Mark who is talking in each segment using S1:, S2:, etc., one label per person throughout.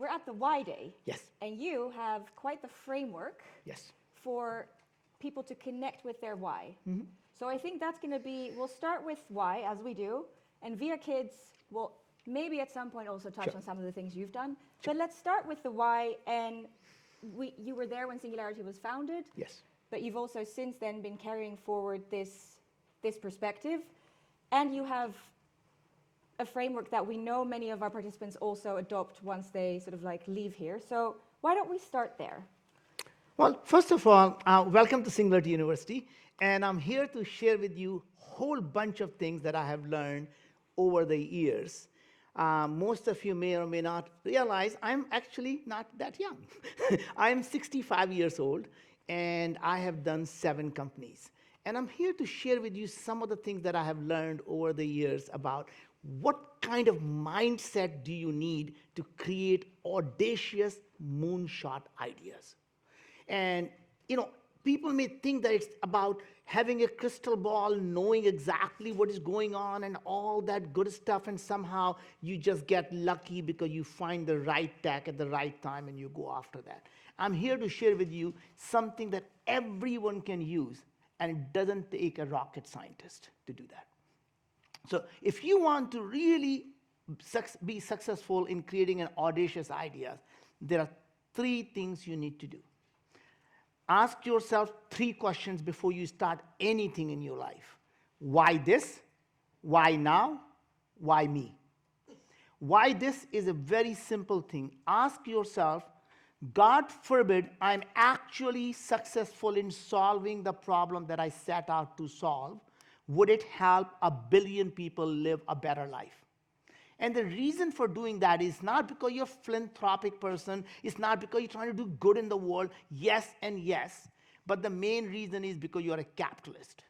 S1: we're at the Why Day.
S2: Yes.
S1: And you have quite the framework
S2: Yes.
S1: for people to connect with their why.
S2: Mm-hmm.
S1: So I think that's going to be, we'll start with why, as we do, and Via Kids will maybe at some point also touch
S2: Sure.
S1: on some of the things you've done.
S2: Sure.
S1: But let's start with the why, and you were there when Singularity was founded.
S2: Yes.
S1: But you've also since then been carrying forward this perspective, and you have a framework that we know many of our participants also adopt once they sort of like leave here. So why don't we start there?
S2: Well, first of all, welcome to Singularity University, and I'm here to share with you a whole bunch of things that I have learned over the years. Most of you may or may not realize I'm actually not that young. I'm 65 years old, and I have done 7 companies. And I'm here to share with you some of the things that I have learned over the years about what kind of mindset do you need to create audacious moonshot ideas. And, people may think that it's about having a crystal ball, knowing exactly what is going on and all that good stuff, and somehow you just get lucky because you find the right tech at the right time and you go after that. I'm here to share with you something that everyone can use, and it doesn't take a rocket scientist to do that. So if you want to really be successful in creating an audacious idea, there are 3 things you need to do. Ask yourself 3 questions before you start anything in your life. Why this? Why now? Why me? Why this is a very simple thing. Ask yourself, God forbid I'm actually successful in solving the problem that I set out to solve. Would it help 1 billion people live a better life? And the reason for doing that is not because you're a philanthropic person, it's not because you're trying to do good in the world, yes and yes, but the main reason is because you're a capitalist.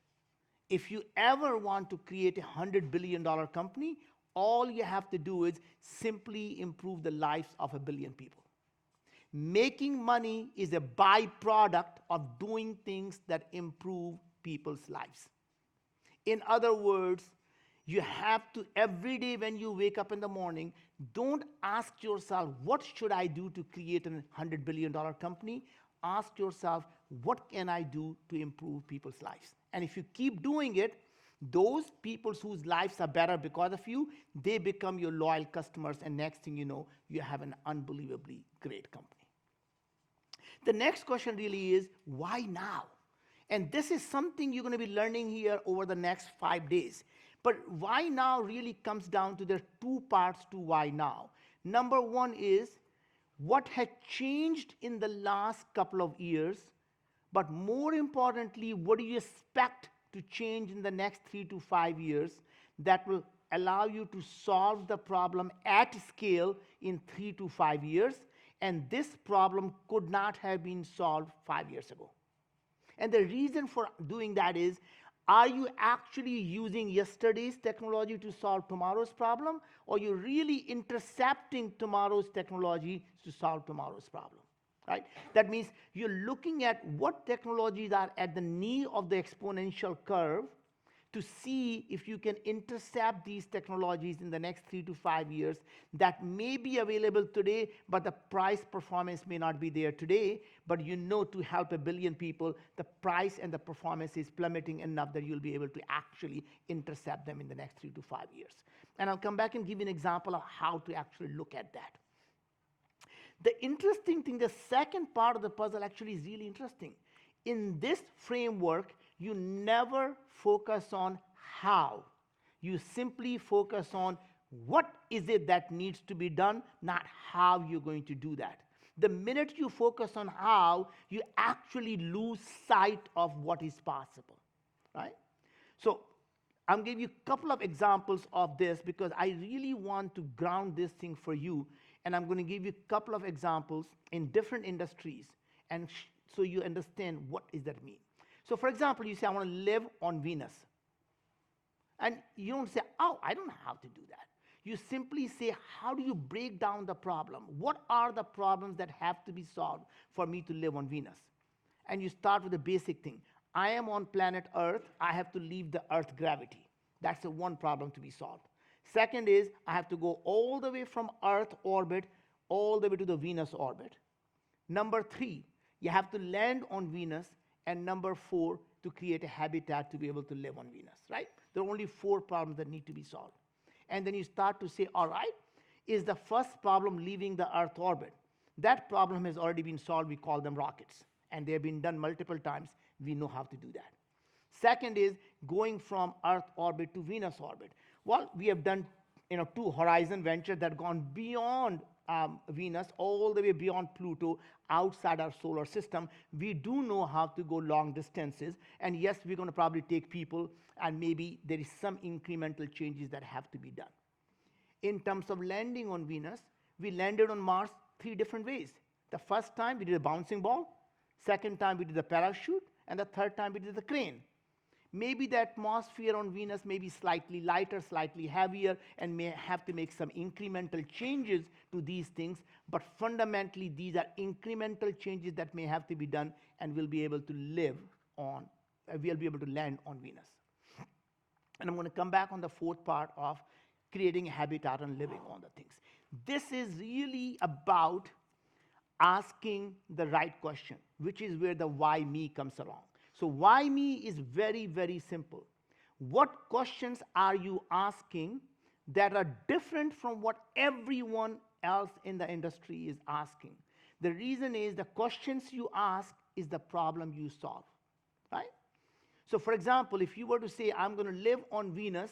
S2: If you ever want to create a $100 billion company, all you have to do is simply improve the lives of 1 billion people. Making money is a byproduct of doing things that improve people's lives. In other words, you have to, every day when you wake up in the morning, don't ask yourself, what should I do to create a $100 billion company? Ask yourself, what can I do to improve people's lives? And if you keep doing it, those people whose lives are better because of you, they become your loyal customers, and next thing you know, you have an unbelievably great company. The next question really is, why now? And this is something you're going to be learning here over the next 5 days. But why now really comes down to there are 2 parts to why now. Number 1 is what had changed in the last couple of years, but more importantly, what do you expect to change in the next 3 to 5 years that will allow you to solve the problem at scale in 3 to 5 years, and this problem could not have been solved 5 years ago. And the reason for doing that is, are you actually using yesterday's technology to solve tomorrow's problem, or you're really intercepting tomorrow's technology to solve tomorrow's problem, right? That means you're looking at what technologies are at the knee of the exponential curve to see if you can intercept these technologies in the next 3 to 5 years that may be available today, but the price performance may not be there today, but to help 1 billion people, the price and the performance is plummeting enough that you'll be able to actually intercept them in the next 3 to 5 years. And I'll come back and give you an example of how to actually look at that. The interesting thing, the second part of the puzzle actually is really interesting. In this framework, you never focus on how. You simply focus on what is it that needs to be done, not how you're going to do that. The minute you focus on how, you actually lose sight of what is possible, right? So I'm giving you a couple of examples of this because I really want to ground this thing for you, and I'm going to give you a couple of examples in different industries, and so you understand what does that mean. So for example, you say, I want to live on Venus. And you don't say, oh, I don't know how to do that. You simply say, how do you break down the problem? What are the problems that have to be solved for me to live on Venus? And you start with the basic thing. I am on planet Earth. I have to leave the Earth gravity. That's the one problem to be solved. Second is, I have to go all the way from Earth orbit all the way to the Venus orbit. Number 3, you have to land on Venus. And number 4, to create a habitat to be able to live on Venus, right? There are only 4 problems that need to be solved. And then you start to say, all right, is the first problem leaving the Earth orbit? That problem has already been solved. We call them rockets. And they have been done multiple times. We know how to do that. Second is going from Earth orbit to Venus orbit. Well, we have done 2 Horizon ventures that have gone beyond Venus, all the way beyond Pluto, outside our solar system. We do know how to go long distances. And yes, we're going to probably take people, and maybe there is some incremental changes that have to be done. In terms of landing on Venus, we landed on Mars 3 different ways. The first time we did a bouncing ball, second time we did the parachute, and the third time we did the crane. Maybe the atmosphere on Venus may be slightly lighter, slightly heavier, and may have to make some incremental changes to these things, but fundamentally these are incremental changes that may have to be done, and we'll be able to we'll be able to land on Venus. And I'm going to come back on the 4th part of creating a habitat and living on the things. This is really about asking the right question, which is where the why me comes along. So why me is very, very simple. What questions are you asking that are different from what everyone else in the industry is asking? The reason is the questions you ask is the problem you solve, right? So for example, if you were to say, I'm going to live on Venus,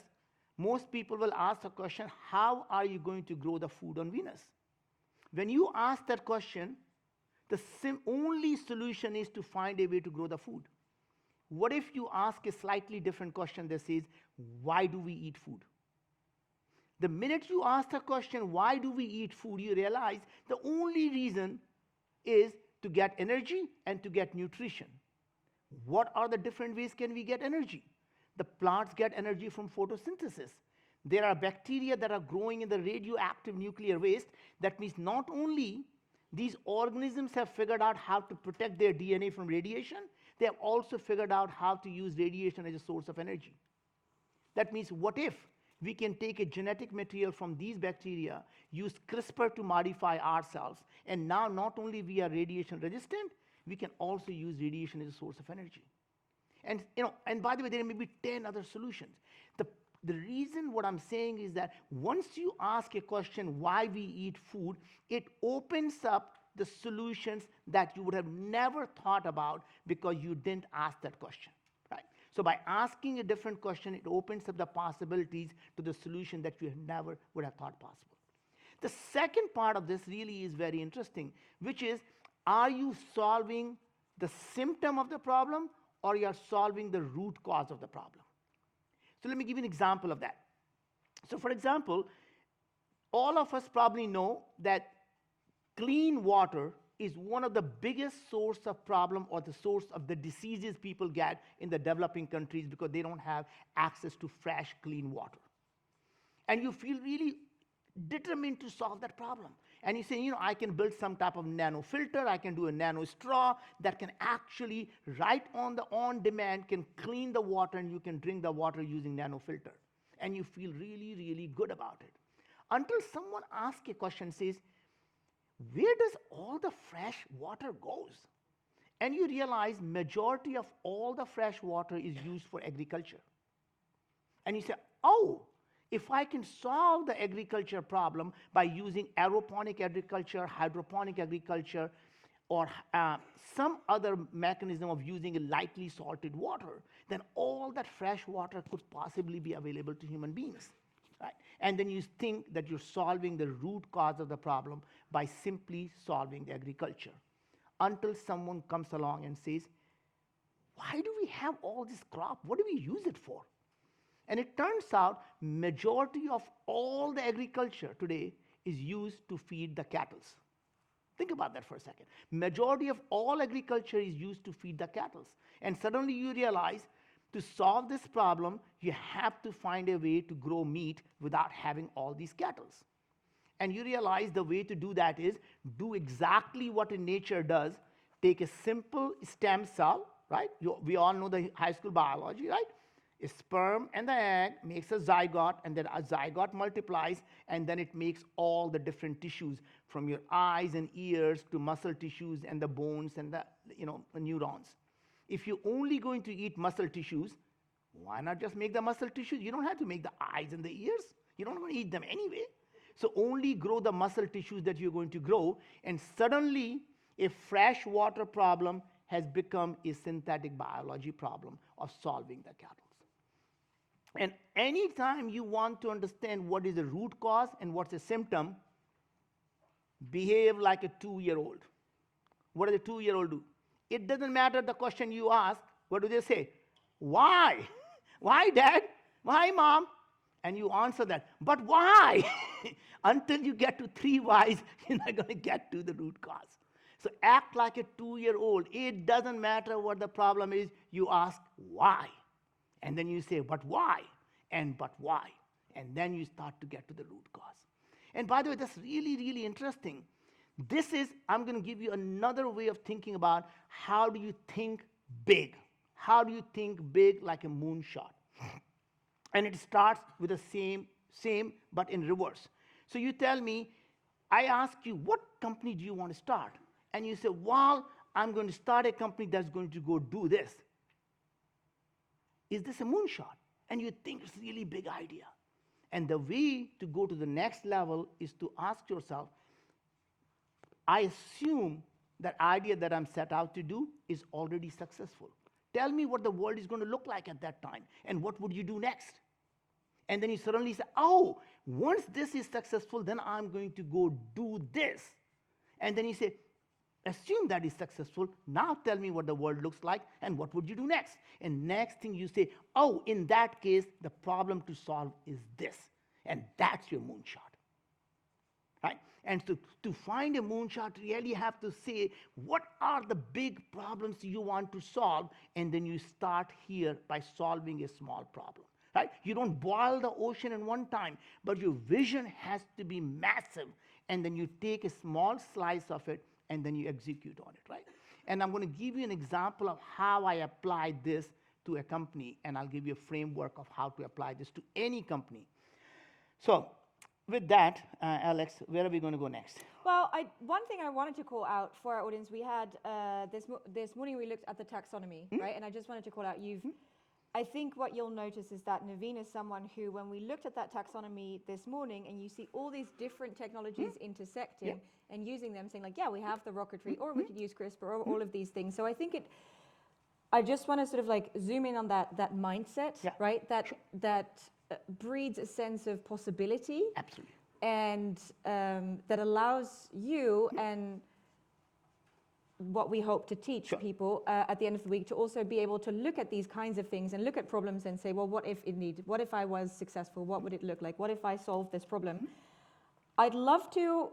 S2: most people will ask the question, how are you going to grow the food on Venus? When you ask that question, the only solution is to find a way to grow the food. What if you ask a slightly different question that says, why do we eat food? The minute you ask the question, why do we eat food, you realize the only reason is to get energy and to get nutrition. What are the different ways can we get energy? The plants get energy from photosynthesis. There are bacteria that are growing in the radioactive nuclear waste. That means not only these organisms have figured out how to protect their DNA from radiation, they have also figured out how to use radiation as a source of energy. That means what if we can take a genetic material from these bacteria, use CRISPR to modify ourselves, and now not only we are radiation resistant, we can also use radiation as a source of energy. And, and by the way, there may be 10 other solutions. The reason what I'm saying is that once you ask a question, why we eat food, it opens up the solutions that you would have never thought about because you didn't ask that question, right? So by asking a different question, it opens up the possibilities to the solution that you never would have thought possible. The second part of this really is very interesting, which is, are you solving the symptom of the problem, or you are solving the root cause of the problem? So let me give you an example of that. So for example, all of us probably know that clean water is one of the biggest source of problem or the source of the diseases people get in the developing countries because they don't have access to fresh, clean water. And you feel really determined to solve that problem. And you say, I can build some type of nano filter, I can do a nano straw that can actually, right on demand, can clean the water, and you can drink the water using nano filter. And you feel really, really good about it. Until someone asks a question, says, where does all the fresh water goes? And you realize majority of all the fresh water is used for agriculture. And you say, oh, if I can solve the agriculture problem by using aeroponic agriculture, hydroponic agriculture, or some other mechanism of using a lightly salted water, then all that fresh water could possibly be available to human beings. Right? And then you think that you're solving the root cause of the problem by simply solving the agriculture. Until someone comes along and says, why do we have all this crop? What do we use it for? And it turns out majority of all the agriculture today is used to feed the cattle. Think about that for a second. Majority of all agriculture is used to feed the cattle. And suddenly you realize to solve this problem, you have to find a way to grow meat without having all these cattle. And you realize the way to do that is do exactly what nature does. Take a simple stem cell, right? We all know the high school biology, right? A sperm and the egg makes a zygote, and then a zygote multiplies, and then it makes all the different tissues, from your eyes and ears to muscle tissues and the bones and the neurons. If you're only going to eat muscle tissues, why not just make the muscle tissues? You don't have to make the eyes and the ears. You don't want to eat them anyway. So only grow the muscle tissues that you're going to grow, and suddenly a freshwater problem has become a synthetic biology problem of solving the cattles. And anytime you want to understand what is the root cause and what's the symptom, behave like a 2-year-old. What does a 2-year-old do? It doesn't matter the question you ask. What do they say? Why? Why, Dad? Why, Mom? And you answer that. But why? Until you get to 3 whys, you're not going to get to the root cause. So act like a 2-year-old. It doesn't matter what the problem is. You ask why. And then you say, but why? And but why? And then you start to get to the root cause. And by the way, that's really, really interesting. I'm going to give you another way of thinking about how do you think big. How do you think big like a moonshot? And it starts with the same, but in reverse. So you tell me, I ask you, what company do you want to start? And you say, well, I'm going to start a company that's going to go do this. Is this a moonshot? And you think it's a really big idea. And the way to go to the next level is to ask yourself, I assume that idea that I'm set out to do is already successful. Tell me what the world is going to look like at that time, and what would you do next? And then you suddenly say, oh, once this is successful, then I'm going to go do this. And then you say, assume that is successful. Now tell me what the world looks like, and what would you do next? And next thing you say, oh, in that case, the problem to solve is this. And that's your moonshot. Right? And so to find a moonshot, you really have to say, what are the big problems you want to solve? And then you start here by solving a small problem. Right? You don't boil the ocean in one time, but your vision has to be massive. And then you take a small slice of it, and then you execute on it. Right? And I'm going to give you an example of how I apply this to a company, and I'll give you a framework of how to apply this to any company. So with that, Alex, where are we going to go next?
S1: Well, one thing I wanted to call out for our audience, we had this morning we looked at the taxonomy, right? And I just wanted to call out, I think what you'll notice is that Naveen is someone who, when we looked at that taxonomy this morning, and you see all these different technologies intersecting and using them, saying like, yeah, we have the rocketry, or we could use CRISPR, or all of these things. So I think I just want to sort of like zoom in on that mindset, right? That breeds a sense of possibility.
S2: Absolutely.
S1: And that allows you and what we hope to teach people at the end of the week to also be able to look at these kinds of things and look at problems and say, well, what if I was successful? What would it look like? What if I solved this problem? I'd love to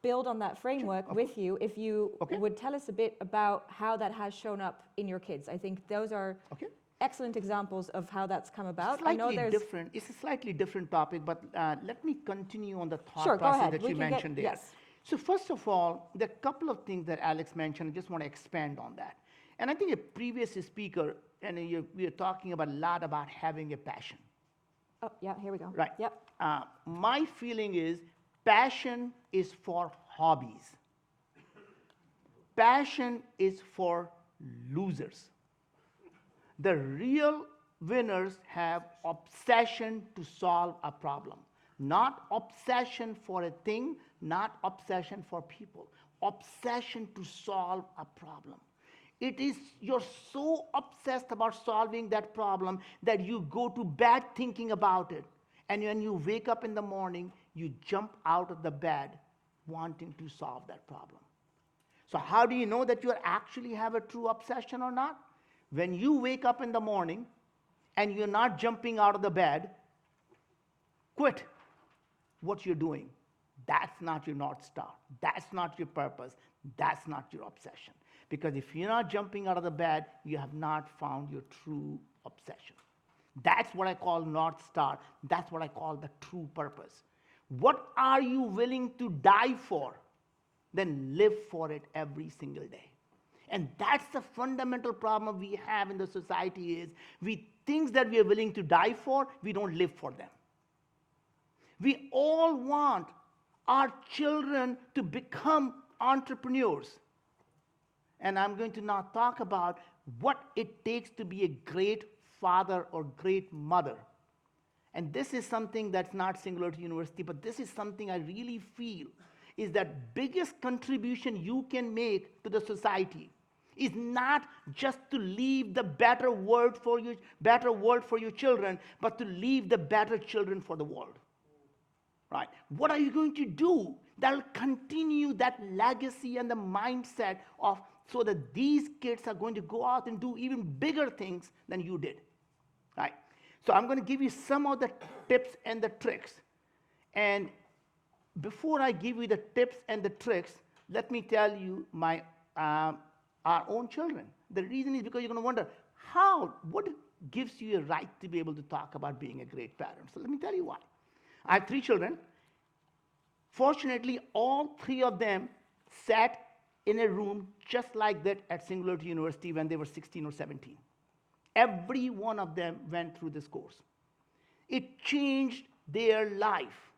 S1: build on that framework with you if you would tell us a bit about how that has shown up in your kids. I think those are excellent examples of how that's come about.
S2: It's a slightly different topic, but let me continue on the thought process that you mentioned there.
S1: Yes.
S2: So first of all, there are a couple of things that Alex mentioned. I just want to expand on that. And I think a previous speaker, and we are talking a lot about having a passion.
S1: Oh, yeah, here we go.
S2: Right.
S1: Yep.
S2: My feeling is passion is for hobbies. Passion is for losers. The real winners have obsession to solve a problem. Not obsession for a thing, not obsession for people. Obsession to solve a problem. It is, you're so obsessed about solving that problem that you go to bed thinking about it. And when you wake up in the morning, you jump out of the bed wanting to solve that problem. So how do you know that you actually have a true obsession or not? When you wake up in the morning and you're not jumping out of the bed, quit what you're doing. That's not your North Star. That's not your purpose. That's not your obsession. Because if you're not jumping out of the bed, you have not found your true obsession. That's what I call North Star. That's what I call the true purpose. What are you willing to die for? Then live for it every single day. And that's the fundamental problem we have in the society is we things that we are willing to die for, we don't live for them. We all want our children to become entrepreneurs. And I'm going to now talk about what it takes to be a great father or great mother. And this is something that's not Singularity University, but this is something I really feel is that biggest contribution you can make to the society is not just to leave the better world for your children, but to leave the better children for the world. Right? What are you going to do that'll continue that legacy and the mindset of so that these kids are going to go out and do even bigger things than you did? Right? So I'm going to give you some of the tips and the tricks. And before I give you the tips and the tricks, let me tell you our own children. The reason is because you're going to wonder, what gives you a right to be able to talk about being a great parent? So let me tell you why. I have 3 children. Fortunately, all 3 of them sat in a room just like that at Singularity University when they were 16 or 17. Every one of them went through this course. It changed their life.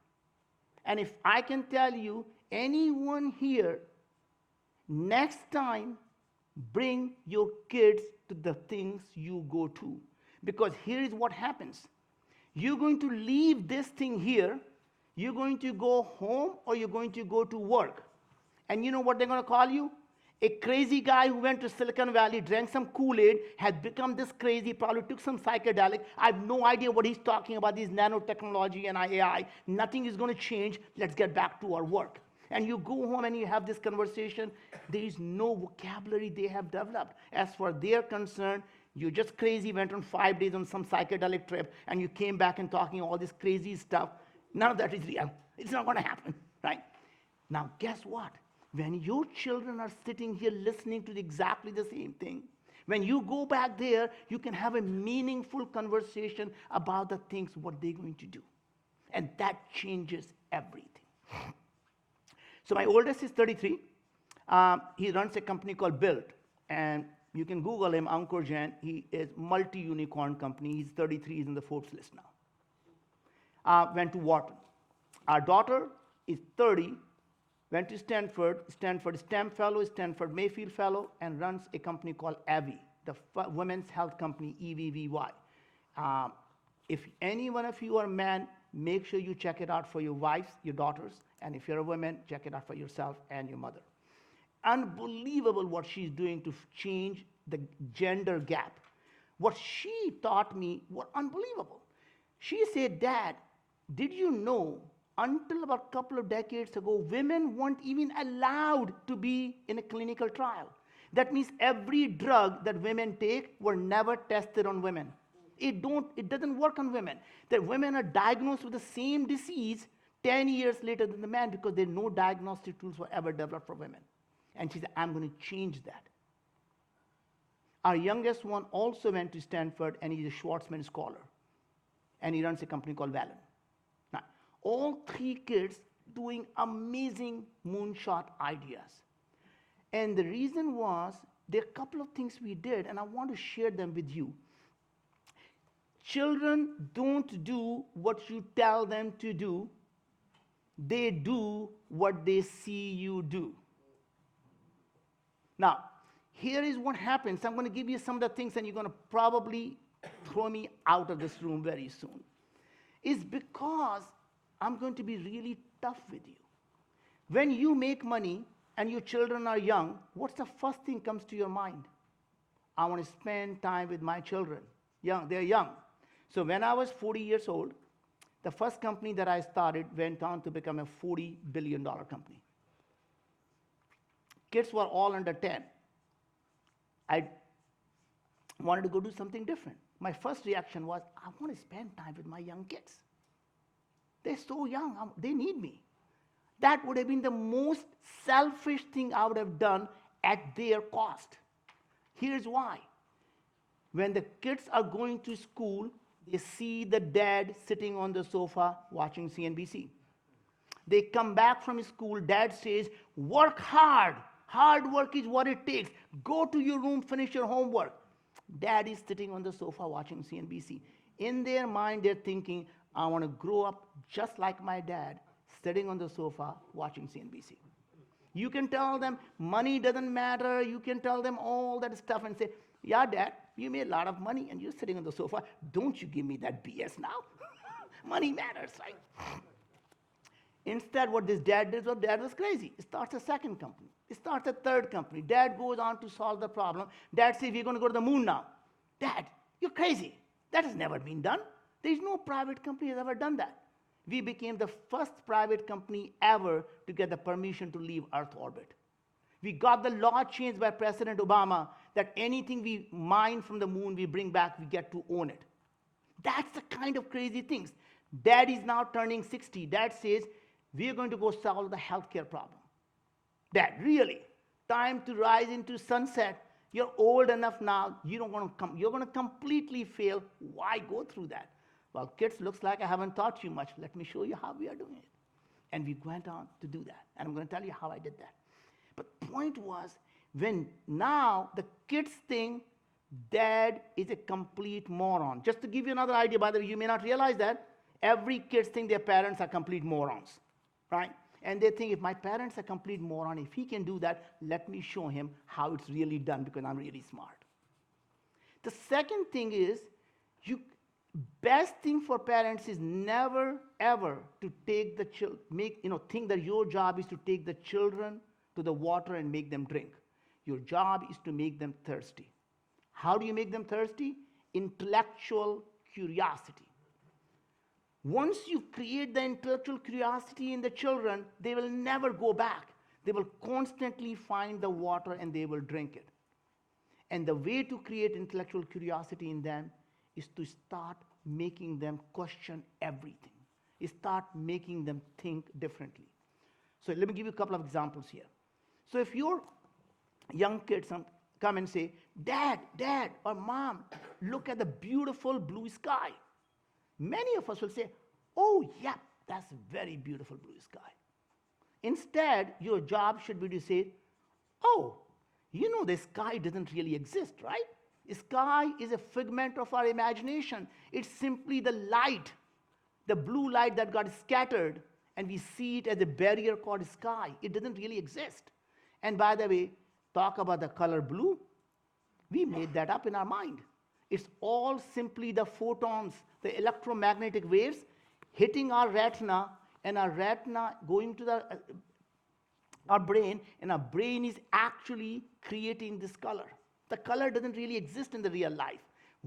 S2: And if I can tell you, anyone here, next time, bring your kids to the things you go to. Because here is what happens. You're going to leave this thing here, you're going to go home or you're going to go to work. And you know what they're going to call you? A crazy guy who went to Silicon Valley, drank some Kool-Aid, had become this crazy, probably took some psychedelic. I have no idea what he's talking about, these nanotechnology and AI. Nothing is going to change. Let's get back to our work. And you go home and you have this conversation. There is no vocabulary they have developed. As for their concern, you're just crazy, went on 5 days on some psychedelic trip, and you came back and talking all this crazy stuff. None of that is real. It's not going to happen, right? Now, guess what? When your children are sitting here listening to exactly the same thing, when you go back there, you can have a meaningful conversation about the things, what they're going to do. And that changes everything. So my oldest is 33. He runs a company called Build. And you can Google him, Naveen Jain. He is multi-unicorn company. He's 33, he's in the Forbes list now. Went to Wharton. Our daughter is 30, went to Stanford STEM fellow, Stanford Mayfield fellow, and runs a company called AVI, the women's health company, EVVY. If any one of you are men, make sure you check it out for your wives, your daughters, and if you're a woman, check it out for yourself and your mother. Unbelievable what she's doing to change the gender gap. What she taught me was unbelievable. She said, Dad, did you know until about a couple of decades ago, women weren't even allowed to be in a clinical trial. That means every drug that women take were never tested on women. It doesn't work on women. That women are diagnosed with the same disease 10 years later than the man because there are no diagnostic tools were ever developed for women. And she said, I'm going to change that. Our youngest one also went to Stanford, and he's a Schwarzman scholar. And he runs a company called Valen. Now, all 3 kids doing amazing moonshot ideas. And the reason was, there are a couple of things we did, and I want to share them with you. Children don't do what you tell them to do. They do what they see you do. Now, here is what happens. I'm going to give you some of the things, and you're going to probably throw me out of this room very soon. It's because I'm going to be really tough with you. When you make money and your children are young, what's the first thing comes to your mind? I want to spend time with my children. They're young. So when I was 40 years old, the first company that I started went on to become a $40 billion company. Kids were all under 10. I wanted to go do something different. My first reaction was, I want to spend time with my young kids. They're so young, they need me. That would have been the most selfish thing I would have done at their cost. Here's why. When the kids are going to school, they see the dad sitting on the sofa watching CNBC. They come back from school, dad says, work hard, Hard work is what it takes. Go to your room, finish your homework. Dad is sitting on the sofa watching CNBC. In their mind, they're thinking, I want to grow up just like my dad, sitting on the sofa watching CNBC. You can tell them money doesn't matter. You can tell them all that stuff and say, yeah, Dad, you made a lot of money and you're sitting on the sofa. Don't you give me that BS now. Money matters, right? Instead, what this dad did was dad was crazy. He starts a second company. He starts a third company. Dad goes on to solve the problem. Dad says, we're going to go to the moon now. Dad, you're crazy. That has never been done. There's no private company has ever done that. We became the first private company ever to get the permission to leave Earth orbit. We got the law changed by President Obama that anything we mine from the moon, we bring back, we get to own it. That's the kind of crazy things. Dad is now turning 60. Dad says, we are going to go solve the healthcare problem. Dad, really? Time to rise into sunset. You're old enough now. You're going to completely fail. Why go through that? Well, kids, looks like I haven't taught you much. Let me show you how we are doing it. And we went on to do that. And I'm going to tell you how I did that. But the point was, when now the kids think Dad is a complete moron. Just to give you another idea, by the way, you may not realize that every kid thinks their parents are complete morons, right? And they think if my parents are complete moron, if he can do that, let me show him how it's really done because I'm really smart. The second thing is, best thing for parents is never ever to take the think that your job is to take the children to the water and make them drink. Your job is to make them thirsty. How do you make them thirsty? Intellectual curiosity. Once you create the intellectual curiosity in the children, they will never go back. They will constantly find the water and they will drink it. And the way to create intellectual curiosity in them is to start making them question everything. You start making them think differently. So let me give you a couple of examples here. So if your young kids come and say, Dad, or Mom, look at the beautiful blue sky. Many of us will say, oh, yeah, that's a very beautiful blue sky. Instead, your job should be to say, oh, you know the sky doesn't really exist, right? The sky is a figment of our imagination. It's simply the light, the blue light that got scattered, and we see it as a barrier called sky. It doesn't really exist. And by the way, talk about the color blue. We made that up in our mind. It's all simply the photons, the electromagnetic waves hitting our retina, and our retina going to our brain, and our brain is actually creating this color. The color doesn't really exist in the real life.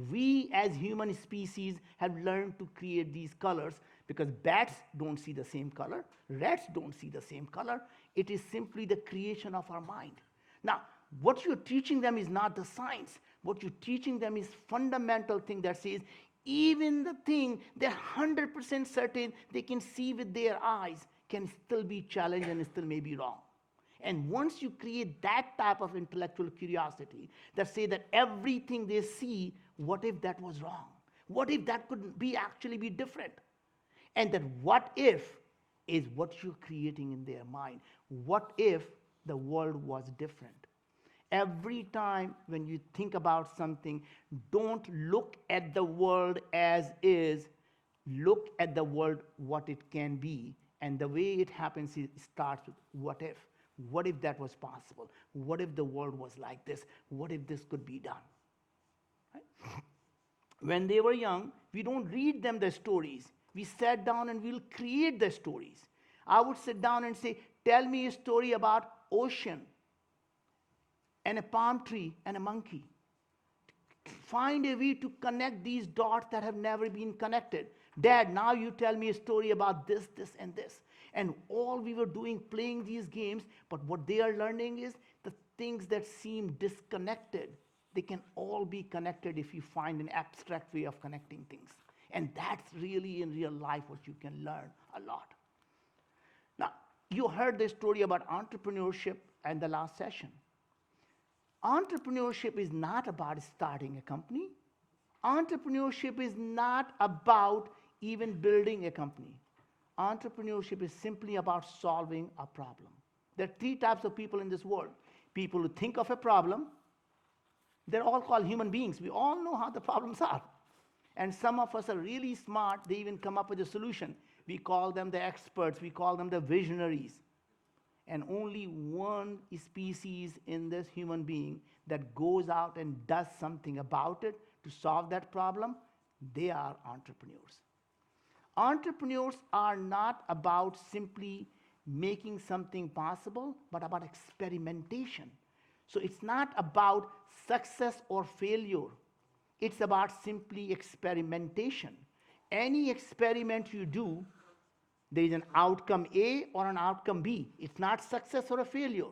S2: We as human species have learned to create these colors because bats don't see the same color, rats don't see the same color. It is simply the creation of our mind. Now, what you're teaching them is not the science. What you're teaching them is fundamental thing that says even the thing they're 100% certain they can see with their eyes can still be challenged and still may be wrong. And once you create that type of intellectual curiosity that say that everything they see, what if that was wrong? What if that could actually be different? And that what if is what you're creating in their mind. What if the world was different? Every time when you think about something, don't look at the world as is, look at the world what it can be. And the way it happens, it starts with what if. What if that was possible? What if the world was like this? What if this could be done? Right? When they were young, we don't read them the stories. We sat down and we'll create the stories. I would sit down and say, tell me a story about ocean and a palm tree and a monkey. Find a way to connect these dots that have never been connected. Dad, now you tell me a story about this, this, and this. And all we were doing, playing these games, but what they are learning is the things that seem disconnected, they can all be connected if you find an abstract way of connecting things. And that's really in real life what you can learn a lot. Now, you heard the story about entrepreneurship in the last session. Entrepreneurship is not about starting a company. Entrepreneurship is not about even building a company. Entrepreneurship is simply about solving a problem. There are three types of people in this world. people who think of a problem, they're all called human beings. We all know how the problems are. And some of us are really smart. They even come up with a solution. We call them the experts. We call them the visionaries. And only one species in this human being that goes out and does something about it to solve that problem, they are entrepreneurs. Entrepreneurs are not about simply making something possible, but about experimentation. So it's not about success or failure. It's about simply experimentation. Any experiment you do, there is an outcome A or an outcome B. It's not success or a failure.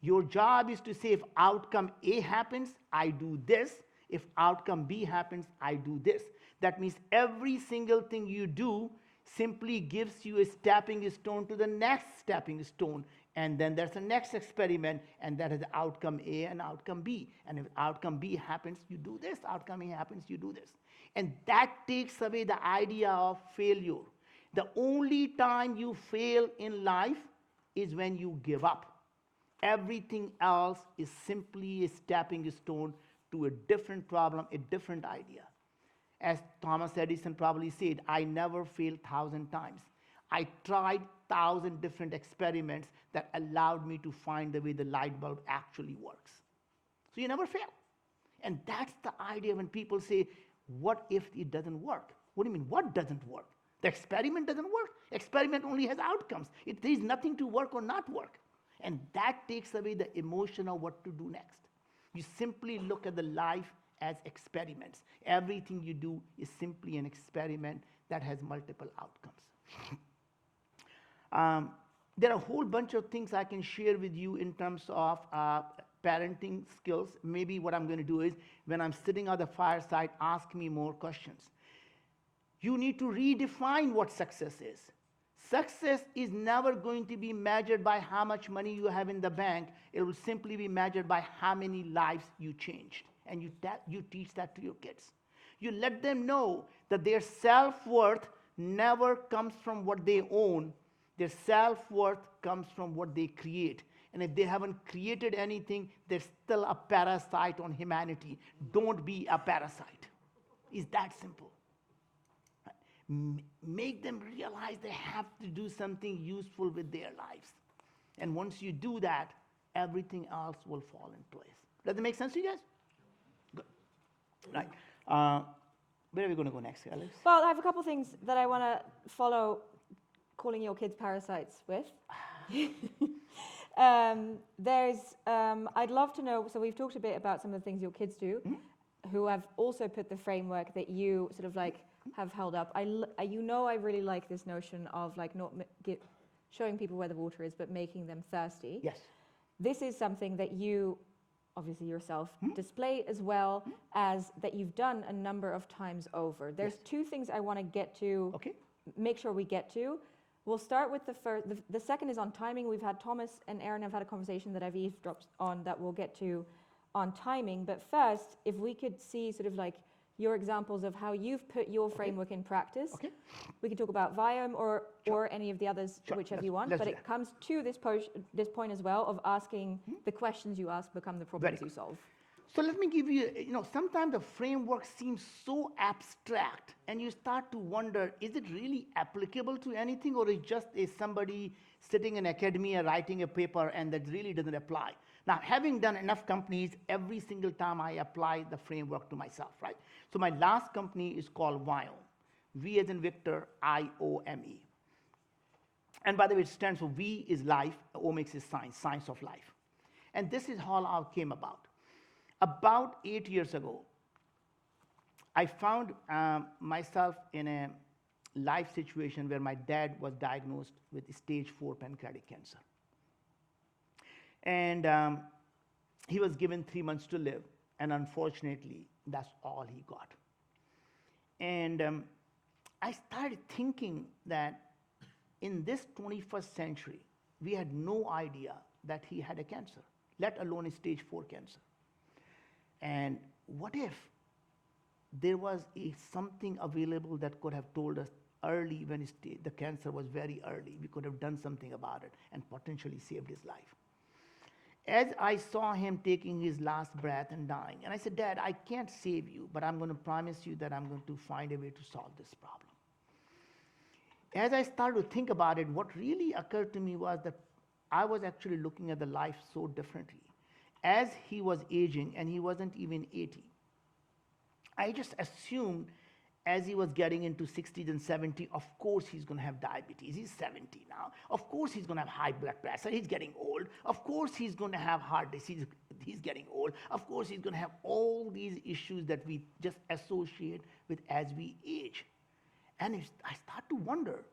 S2: Your job is to say, if outcome A happens, I do this. If outcome B happens, I do this. That means every single thing you do simply gives you a stepping stone to the next stepping stone. And then there's the next experiment, and that is outcome A and outcome B. And if outcome B happens, you do this. Outcome A happens, you do this. And that takes away the idea of failure. The only time you fail in life is when you give up. Everything else is simply a stepping stone to a different problem, a different idea. As Thomas Edison probably said, I never failed 1,000 times. I tried 1,000 different experiments that allowed me to find the way the light bulb actually works. So you never fail. And that's the idea when people say, what if it doesn't work? What do you mean, what doesn't work? The experiment doesn't work. Experiment only has outcomes. There is nothing to work or not work. And that takes away the emotion of what to do next. You simply look at the life as experiments. Everything you do is simply an experiment that has multiple outcomes. There are a whole bunch of things I can share with you in terms of parenting skills. Maybe what I'm going to do is, when I'm sitting at the fireside, ask me more questions. You need to redefine what success is. Success is never going to be measured by how much money you have in the bank. It will simply be measured by how many lives you changed. And you teach that to your kids. You let them know that their self-worth never comes from what they own. Their self-worth comes from what they create. And if they haven't created anything, they're still a parasite on humanity. Don't be a parasite. It's that simple. Make them realize they have to do something useful with their lives. And once you do that, everything else will fall in place. Does that make sense to you guys? Good. Right. Where are we going to go next, Alex?
S1: Well, I have a couple things that I want to follow calling your kids parasites with. I'd love to know, so we've talked a bit about some of the things your kids do, who have also put the framework that you sort of like have held up. I really like this notion of like not showing people where the water is, but making them thirsty.
S2: Yes.
S1: This is something that you, obviously yourself, display as well as that you've done a number of times over. There's two things I want to get to, make sure we get to. We'll start with the first. The second is on timing. We've had Thomas and Aaron have had a conversation that I've eavesdropped on that we'll get to on timing. But first, if we could see sort of like your examples of how you've put your framework in practice. We could talk about Viome or any of the others, whichever you want. But it comes to this point as well of asking the questions you ask become the problems you solve.
S2: So let me give you, sometimes the framework seems so abstract and you start to wonder, is it really applicable to anything, or is just somebody sitting in academia writing a paper and that really doesn't apply? Now, having done enough companies, every single time I apply the framework to myself, right? So my last company is called Viome. V as in Victor, I-O-M-E. And by the way, it stands for V is life, omics is science, science of life. And this is how it came about. About 8 years ago, I found myself in a life situation where my dad was diagnosed with stage 4 pancreatic cancer. And he was given 3 months to live, and unfortunately, that's all he got. And I started thinking that in this 21st century, we had no idea that he had a cancer, let alone a stage 4 cancer. And what if there was something available that could have told us early when the cancer was very early? We could have done something about it and potentially saved his life. as I saw him taking his last breath and dying, and I said, Dad, I can't save you, but I'm going to promise you that I'm going to find a way to solve this problem. As I started to think about it, what really occurred to me was that I was actually looking at the life so differently. As he was aging, and he wasn't even 80, I just assumed as he was getting into 60s and 70, of course he's going to have diabetes. He's 70 now. Of course he's going to have high blood pressure. He's getting old. Of course he's going to have heart disease. He's getting old. Of course he's going to have all these issues that we just associate with as we age. And I start to wonder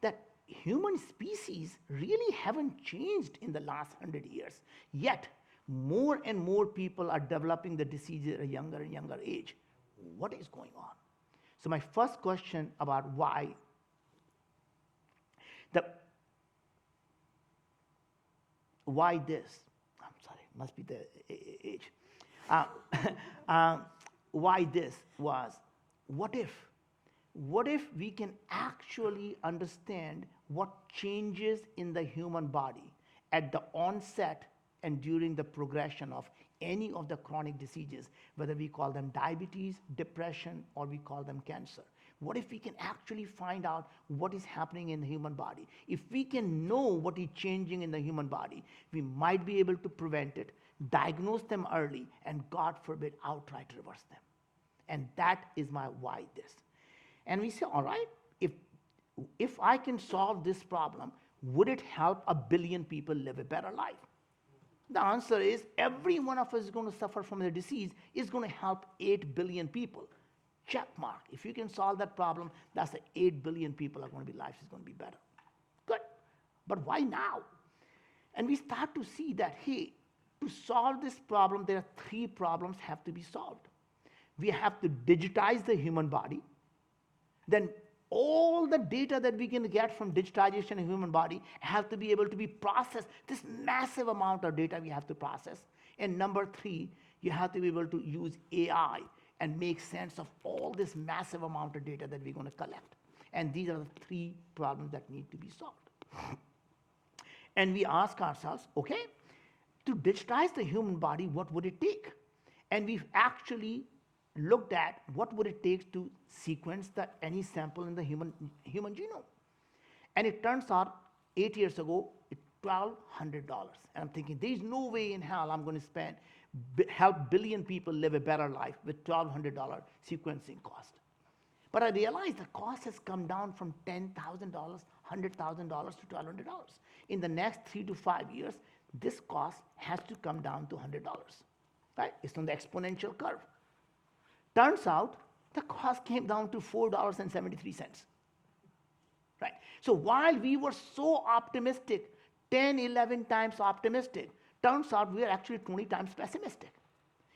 S2: that human species really haven't changed in the last 100 years. Yet, more and more people are developing the disease at a younger and younger age. What is going on? So my first question about why this? I'm sorry, must be the age. Why this was, what if we can actually understand what changes in the human body at the onset and during the progression of any of the chronic diseases, whether we call them diabetes, depression, or we call them cancer. What if we can actually find out what is happening in the human body? If we can know what is changing in the human body, we might be able to prevent it, diagnose them early, and God forbid, outright reverse them. And that is my why this. And we say, all right, if I can solve this problem, would it help 1 billion people live a better life? The answer is every one of us is going to suffer from the disease is going to help 8 billion people. Check mark. If you can solve that problem, that's the 8 billion people are going to be, life is going to be better. Good. But why now? And we start to see that, hey, to solve this problem, there are 3 problems have to be solved. We have to digitize the human body. Then all the data that we can get from digitization of the human body have to be able to be processed. This massive amount of data we have to process. And number 3, you have to be able to use AI and make sense of all this massive amount of data that we're going to collect. And these are the 3 problems that need to be solved. And we ask ourselves, okay, to digitize the human body, what would it take? And we've actually looked at what would it take to sequence any sample in the human genome. And it turns out 8 years ago, it's $1,200. And I'm thinking, there's no way in hell I'm going to help billion people live a better life with $1,200 sequencing cost. But I realized the cost has come down from $10,000, $100,000 to $1,200. In the next 3 to 5 years, this cost has to come down to $100. Right? It's on the exponential curve. Turns out the cost came down to $4.73. Right? So while we were so optimistic, 10, 11 times optimistic, turns out we are actually 20 times pessimistic.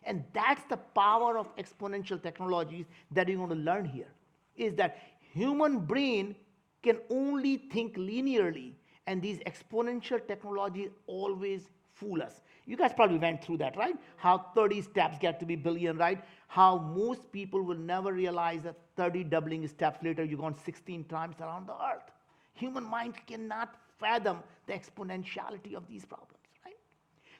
S2: And that's the power of exponential technologies that we're going to learn here, is that human brain can only think linearly, and these exponential technologies always fool us. You guys probably went through that, right? How 30 steps get to be billion, right? How most people will never realize that 30 doubling steps later, you've gone 16 times around the earth. Human mind cannot fathom the exponentiality of these problems, right?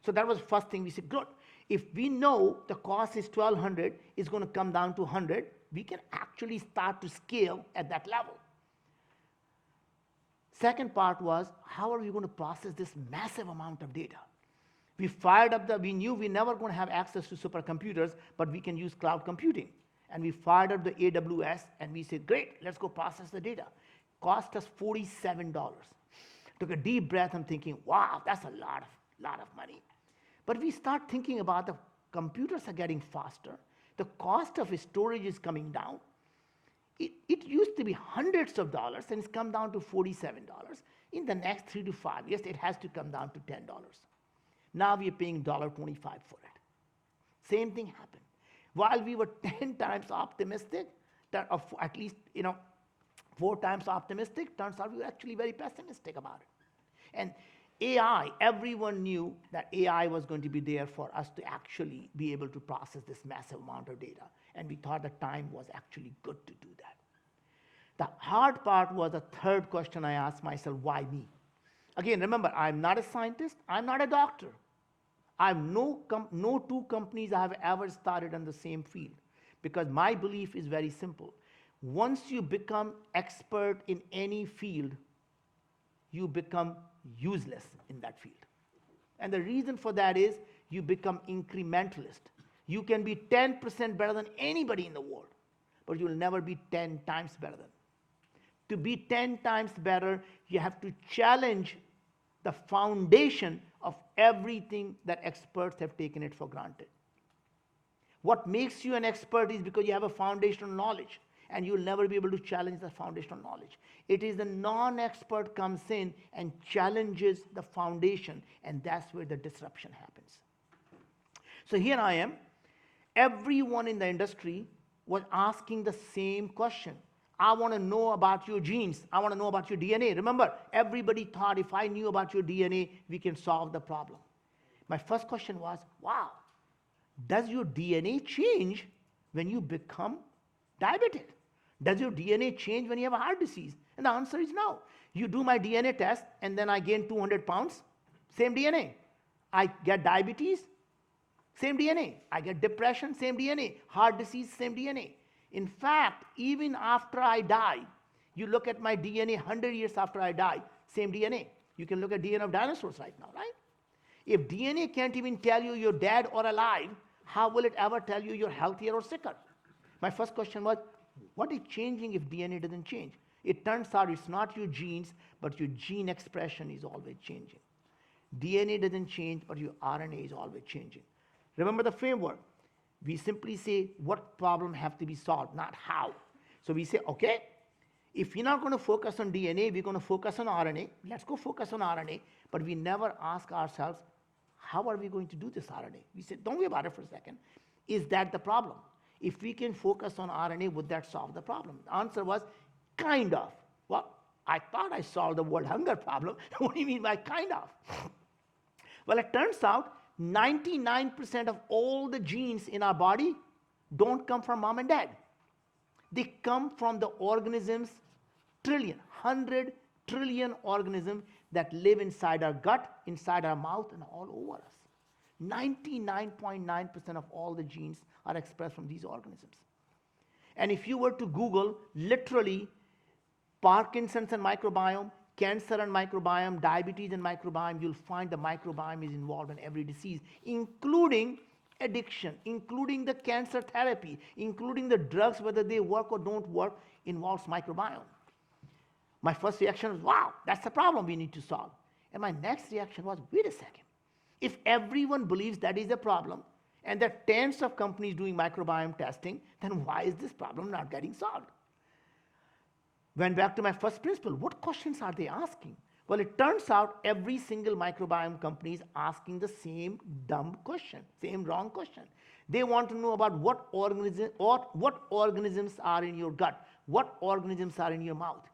S2: So that was the first thing we said, good. If we know the cost is 1,200, it's going to come down to 100, we can actually start to scale at that level. Second part was, how are we going to process this massive amount of data? We fired up we knew we never going to have access to supercomputers, but we can use cloud computing. And we fired up the AWS, and we said, great, let's go process the data. Cost us $47. Took a deep breath and thinking, wow, that's a lot of money. But we start thinking about the computers are getting faster. The cost of storage is coming down. It used to be hundreds of dollars, and it's come down to $47. In the next 3 to 5 years, it has to come down to $10. Now we are paying $1.25 for it. Same thing happened. While we were 10 times optimistic, or at least 4 times optimistic, turns out we were actually very pessimistic about it. And AI, everyone knew that AI was going to be there for us to actually be able to process this massive amount of data. And we thought the time was actually good to do that. The hard part was the third question I asked myself, why me? Again, remember, I'm not a scientist, I'm not a doctor. No two companies I have ever started in the same field because my belief is very simple. Once you become expert in any field, you become useless in that field. And the reason for that is you become incrementalist. You can be 10% better than anybody in the world, but you will never be 10 times better than. To be 10 times better, you have to challenge the foundation of everything that experts have taken it for granted. What makes you an expert is because you have a foundational knowledge, and you'll never be able to challenge the foundational knowledge. It is the non-expert comes in and challenges the foundation, and that's where the disruption happens. So here I am. Everyone in the industry was asking the same question. I want to know about your genes. I want to know about your DNA. Remember, everybody thought if I knew about your DNA, we can solve the problem. My first question was, wow, does your DNA change when you become diabetic? Does your DNA change when you have a heart disease? And the answer is no. You do my DNA test, and then I gain 200 pounds, same DNA. I get diabetes, same DNA. I get depression, same DNA. Heart disease, same DNA. In fact, even after I die, you look at my DNA 100 years after I die, same DNA. You can look at DNA of dinosaurs right now, right? If DNA can't even tell you you're dead or alive, how will it ever tell you you're healthier or sicker? My first question was, what is changing if DNA doesn't change? It turns out it's not your genes, but your gene expression is always changing. DNA doesn't change, but your RNA is always changing. Remember the framework. We simply say what problem have to be solved, not how. So we say, okay, if we're not going to focus on DNA, we're going to focus on RNA. Let's go focus on RNA, but we never ask ourselves, how are we going to do this RNA? We said, don't worry about it for a second. Is that the problem? If we can focus on RNA, would that solve the problem? The answer was, kind of. Well, I thought I solved the world hunger problem. What do you mean by kind of? Well, it turns out 99% of all the genes in our body don't come from mom and dad. They come from the organisms, 100 trillion organisms that live inside our gut, inside our mouth, and all over us. 99.9% of all the genes are expressed from these organisms. And if you were to Google literally Parkinson's and microbiome, cancer and microbiome, diabetes and microbiome, you'll find the microbiome is involved in every disease, including addiction, including the cancer therapy, including the drugs, whether they work or don't work, involves microbiome. My first reaction was, wow, that's the problem we need to solve. And my next reaction was, wait a second. If everyone believes that is a problem, and there are tens of companies doing microbiome testing, then why is this problem not getting solved? Went back to my first principle. What questions are they asking? Well, it turns out every single microbiome company is asking the same dumb question, same wrong question. They want to know about what organisms are in your gut, what organisms are in your mouth.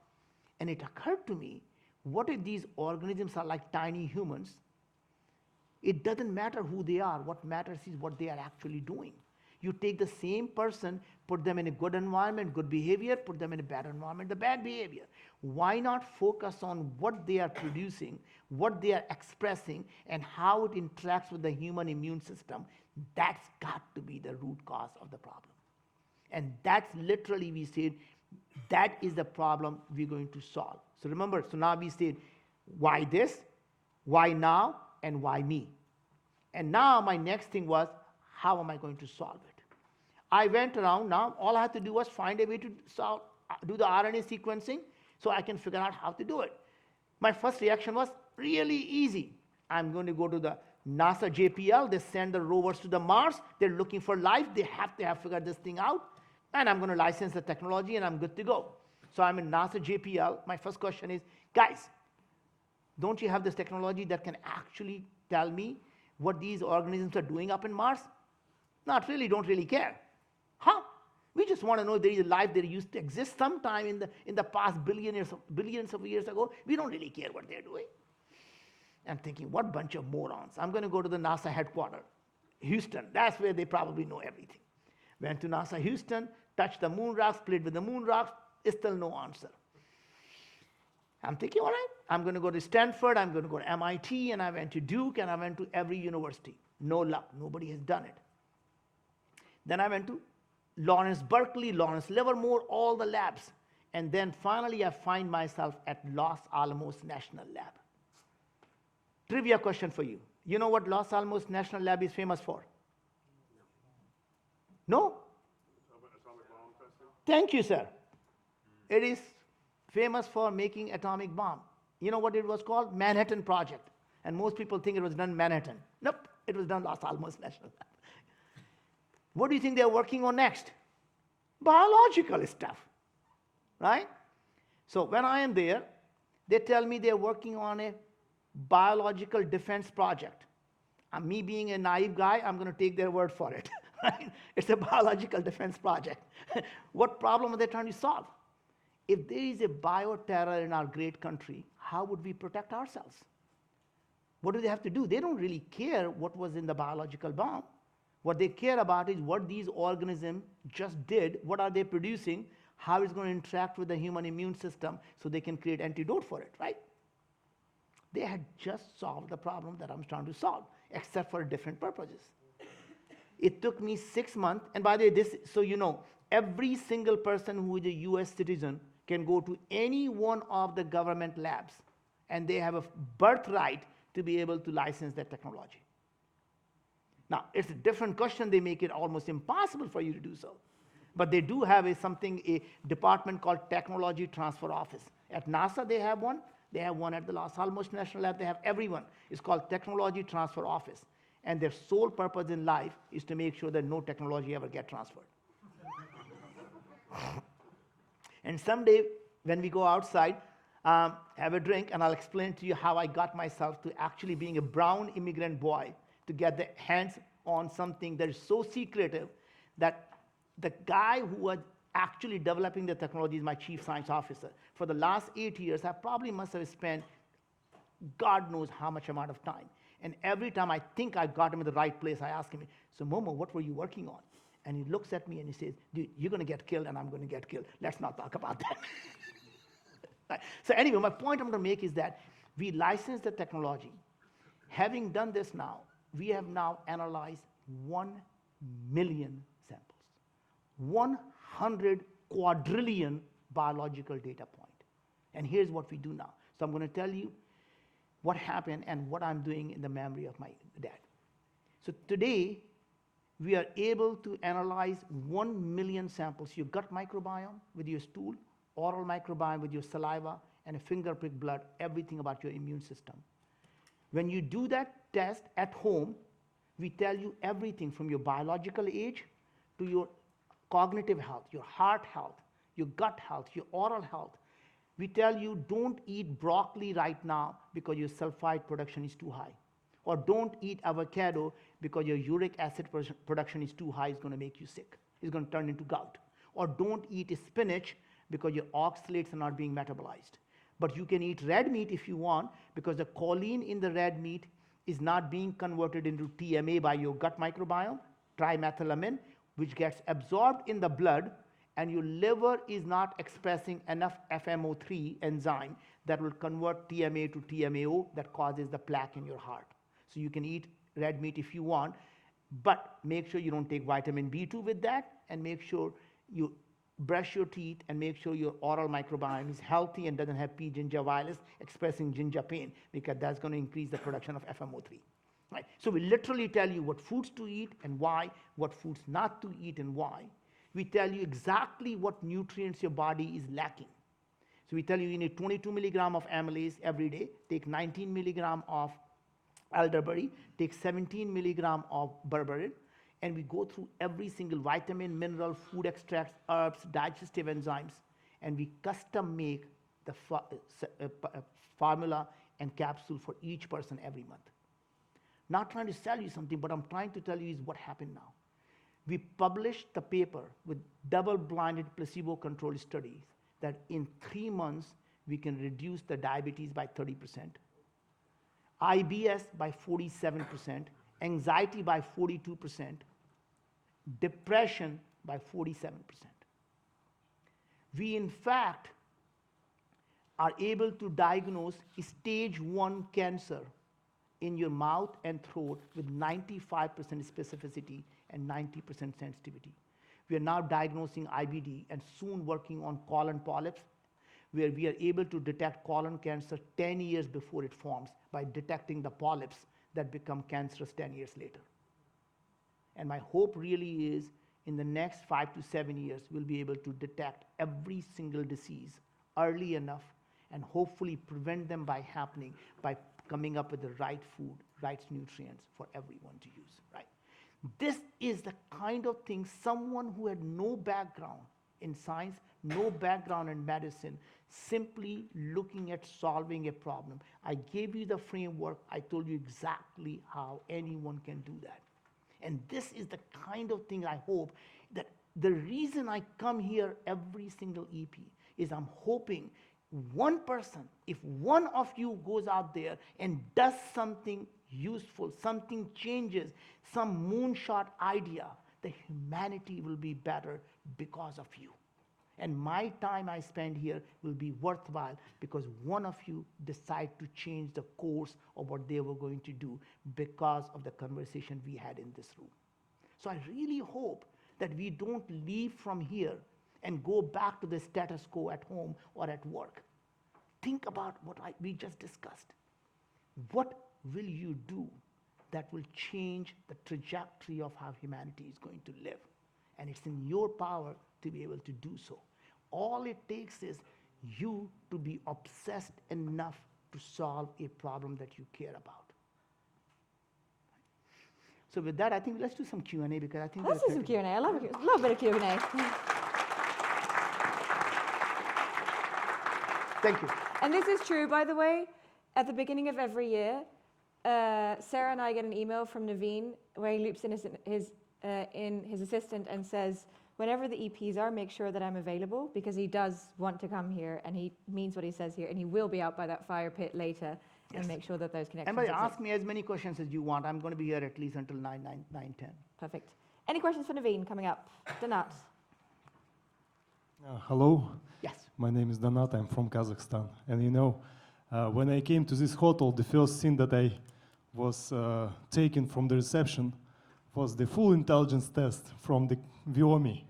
S2: And it occurred to me, what if these organisms are like tiny humans? It doesn't matter who they are. What matters is what they are actually doing. You take the same person, put them in a good environment, good behavior, put them in a bad environment, the bad behavior. Why not focus on what they are producing, what they are expressing, and how it interacts with the human immune system? That's got to be the root cause of the problem. And that's literally, we said, that is the problem we're going to solve. So remember, so now we said, why this, why now, and why me? And now my next thing was, how am I going to solve it? I went around. Now all I had to do was find a way to do the RNA sequencing so I can figure out how to do it. My first reaction was really easy. I'm going to go to the NASA JPL. They send the rovers to the Mars. They're looking for life. They have to have figured this thing out. And I'm going to license the technology and I'm good to go. So I'm in NASA JPL. My first question is, guys, don't you have this technology that can actually tell me what these organisms are doing up in Mars? Not really, don't really care. Huh? We just want to know there is a life that used to exist sometime in the past billions of years ago. We don't really care what they're doing. I'm thinking, what bunch of morons. I'm going to go to the NASA headquarters, Houston. That's where they probably know everything. Went to NASA Houston, touched the moon rocks, played with the moon rocks, still no answer. I'm thinking, all right, I'm going to go to Stanford, I'm going to go to MIT, and I went to Duke, and I went to every university. No luck. Nobody has done it. Then I went to Lawrence Berkeley, Lawrence Livermore, all the labs. And then finally I find myself at Los Alamos National Lab. Trivia question for you. You know what Los Alamos National Lab is famous for? No? Thank you, sir. It is famous for making atomic bomb. You know what it was called? Manhattan Project. And most people think it was done in Manhattan. Nope, it was done Los Alamos National Lab. What do you think they're working on next? Biological stuff, right? So when I am there, they tell me they're working on a biological defense project. Me being a naive guy, I'm going to take their word for it. Right? It's a biological defense project. What problem are they trying to solve? If there is a bioterror in our great country, how would we protect ourselves? What do they have to do? They don't really care what was in the biological bomb. What they care about is what these organisms just did, what are they producing, how it's going to interact with the human immune system so they can create antidote for it, right? They had just solved the problem that I'm trying to solve, except for different purposes. It took me 6 months, and by the way, this, so you know, every single person who is a US citizen can go to any one of the government labs, and they have a birthright to be able to license that technology. Now, it's a different question. They make it almost impossible for you to do so. But they do have a department called Technology Transfer Office. At NASA, they have one. They have one at the Los Alamos National Lab. They have everyone. It's called Technology Transfer Office. And their sole purpose in life is to make sure that no technology ever gets transferred. And someday, when we go outside, have a drink, and I'll explain to you how I got myself to actually being a brown immigrant boy to get the hands on something that is so secretive that the guy who was actually developing the technology is my chief science officer. For the last 8 years, I probably must have spent God knows how much amount of time. And every time I think I got him in the right place, I ask him, so Momo, what were you working on? And he looks at me and he says, dude, you're going to get killed and I'm going to get killed. Let's not talk about that. Right. So anyway, my point I'm going to make is that we license the technology. Having done this now, we have now analyzed 1 million samples, 100 quadrillion biological data points. And here's what we do now. So I'm going to tell you what happened and what I'm doing in the memory of my dad. So today, we are able to analyze 1 million samples, your gut microbiome with your stool, oral microbiome with your saliva, and a finger prick blood, everything about your immune system. When you do that test at home, we tell you everything from your biological age to your cognitive health, your heart health, your gut health, your oral health. We tell you don't eat broccoli right now because your sulfide production is too high. Or don't eat avocado because your uric acid production is too high, it's going to make you sick. It's going to turn into gout. Or don't eat spinach because your oxalates are not being metabolized. But you can eat red meat if you want, because the choline in the red meat is not being converted into TMA by your gut microbiome, trimethylamine, which gets absorbed in the blood, and your liver is not expressing enough FMO3 enzyme that will convert TMA to TMAO that causes the plaque in your heart. So you can eat red meat if you want, but make sure you don't take vitamin B2 with that, and make sure you brush your teeth and make sure your oral microbiome is healthy and doesn't have P. gingivalis expressing ginger pain, because that's going to increase the production of FMO3. Right? So we literally tell you what foods to eat and why, what foods not to eat and why. We tell you exactly what nutrients your body is lacking. So we tell you need 22 milligram of amylase every day, take 19 milligram of elderberry, take 17 milligram of berberine, and we go through every single vitamin, mineral, food extracts, herbs, digestive enzymes, and we custom make the formula and capsule for each person every month. Not trying to sell you something, but I'm trying to tell you is what happened now. We published the paper with double-blinded placebo-controlled studies that in 3 months, we can reduce the diabetes by 30%, IBS by 47%, anxiety by 42%, depression by 47%. We, in fact, are able to diagnose stage 1 cancer in your mouth and throat with 95% specificity and 90% sensitivity. We are now diagnosing IBD and soon working on colon polyps, where we are able to detect colon cancer 10 years before it forms by detecting the polyps that become cancerous 10 years later. And my hope really is in the next 5 to 7 years, we'll be able to detect every single disease early enough and hopefully prevent them by happening by coming up with the right food, right nutrients for everyone to use, right? This is the kind of thing someone who had no background in science, no background in medicine, simply looking at solving a problem. I gave you the framework. I told you exactly how anyone can do that. And this is the kind of thing I hope that the reason I come here every single EP is I'm hoping one person, if one of you goes out there and does something useful, something changes, some moonshot idea, the humanity will be better because of you. And my time I spend here will be worthwhile because one of you decide to change the course of what they were going to do because of the conversation we had in this room. So I really hope that we don't leave from here and go back to the status quo at home or at work. Think about what we just discussed. What will you do that will change the trajectory of how humanity is going to live? And it's in your power to be able to do so. All it takes is you to be obsessed enough to solve a problem that you care about. So with that, I think let's do some Q&A because I think
S1: Let's do some Q&A. I love a bit of Q&A.
S2: Thank you.
S1: And this is true, by the way. At the beginning of every year, Sarah and I get an email from Naveen where he loops in his assistant and says, whenever the EPs are, make sure that I'm available because he does want to come here and he means what he says here and he will be out by that fire pit later and make sure that those connections
S2: Everybody ask me as many questions as you want. I'm going to be here at least until 9:10.
S1: Perfect. Any questions for Naveen coming up? Donat.
S3: Hello.
S2: Yes.
S3: My name is Donat. I'm from Kazakhstan. And you know, when I came to this hotel, the first thing that I was taken from the reception was the full intelligence test from the VOMI.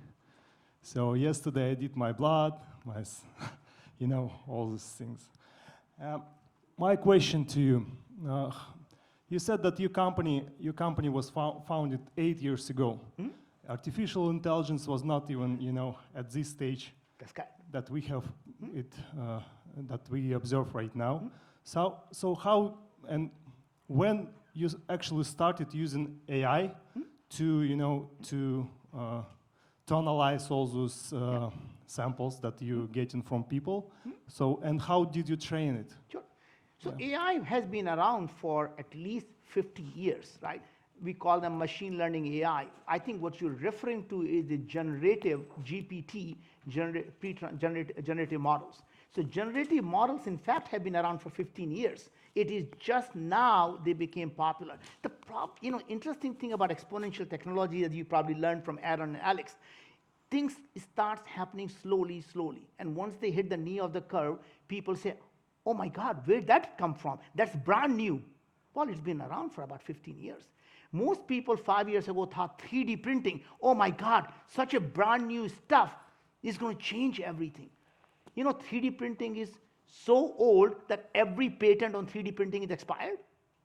S3: So yesterday I did my blood, you know, all these things. My question to you, you said that your company was founded 8 years ago.
S2: Hmm?
S3: Artificial intelligence was not even, you know, at this stage that we have it, that we observe right now. So how and when you actually started using AI to, you know, to analyze all those samples that you're getting from people? So, and how did you train it?
S2: Sure. So AI has been around for at least 50 years, right? We call them machine learning AI. I think what you're referring to is the generative GPT, generative models. So generative models, in fact, have been around for 15 years. It is just now they became popular. The interesting thing about exponential technology that you probably learned from Aaron and Alex, things start happening slowly. And once they hit the knee of the curve, people say, oh my God, where did that come from? That's brand new. Well, it's been around for about 15 years. Most people 5 years ago thought 3D printing, oh my God, such a brand new stuff is going to change everything. You know, 3D printing is so old that every patent on 3D printing is expired.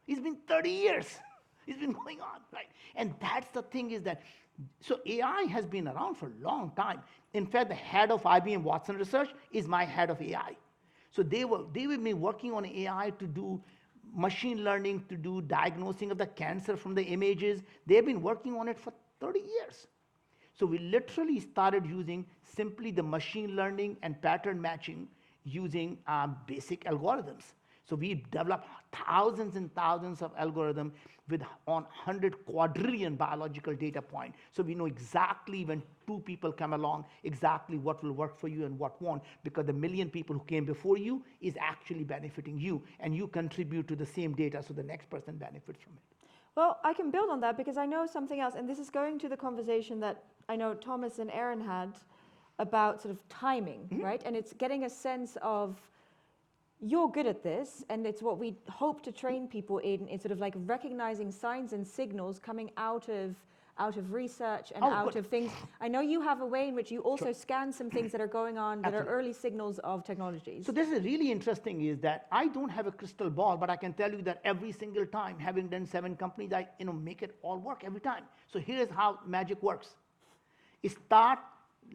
S2: It's been 30 years. It's been going on, right? And that's the thing is that, so AI has been around for a long time. In fact, the head of IBM Watson Research is my head of AI. So they've been working on AI to do machine learning, to do diagnosing of the cancer from the images. They've been working on it for 30 years. So we literally started using simply the machine learning and pattern matching using basic algorithms. So we developed thousands and thousands of algorithms with on 100 quadrillion biological data points. So we know exactly when two people come along, exactly what will work for you and what won't, because the million people who came before you is actually benefiting you, and you contribute to the same data, so the next person benefits from it.
S1: Well, I can build on that because I know something else, and this is going to the conversation that I know Thomas and Aaron had about sort of timing, right? And it's getting a sense of you're good at this, and it's what we hope to train people in sort of like recognizing signs and signals coming out of research and out of things. I know you have a way in which you also scan some things that are going on that are early signals of technologies.
S2: So this is really interesting is that I don't have a crystal ball, but I can tell you that every single time, having done 7 companies, I make it all work every time. So here's how magic works. Start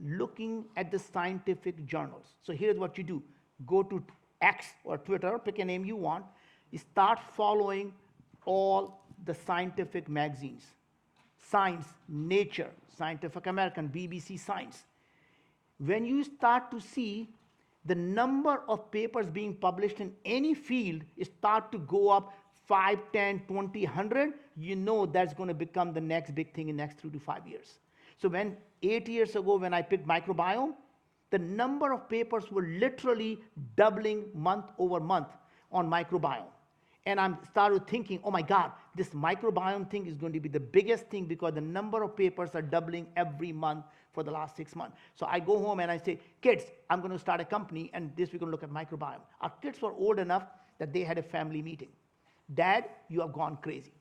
S2: looking at the scientific journals. So here's what you do. Go to X or Twitter, pick a name you want. Start following all the scientific magazines. Science, Nature, Scientific American, BBC Science. When you start to see the number of papers being published in any field start to go up 5, 10, 20, 100, you know that's going to become the next big thing in the next 3 to 5 years. So 8 years ago when I picked microbiome, the number of papers were literally doubling month over month on microbiome. And I started thinking, oh my God, this microbiome thing is going to be the biggest thing because the number of papers are doubling every month for the last 6 months. So I go home and I say, kids, I'm going to start a company and this we're going to look at microbiome. Our kids were old enough that they had a family meeting. Dad, you have gone crazy.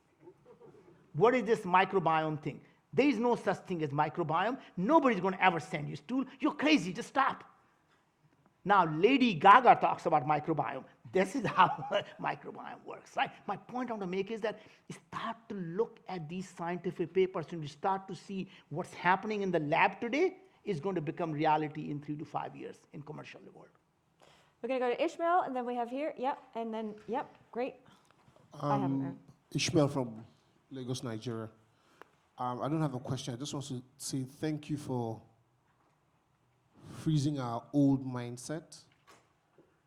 S2: What is this microbiome thing? There is no such thing as microbiome. Nobody's going to ever send you a stool. You're crazy, just stop. Now, Lady Gaga talks about microbiome. This is how microbiome works, right? My point I want to make is that you start to look at these scientific papers and you start to see what's happening in the lab today is going to become reality in 3 to 5 years in commercial world.
S1: We're going to go to Ishmael, and then we have here, and then, great. I have him there.
S4: Ishmael from Lagos, Nigeria. I don't have a question. I just want to say thank you for freezing our old mindset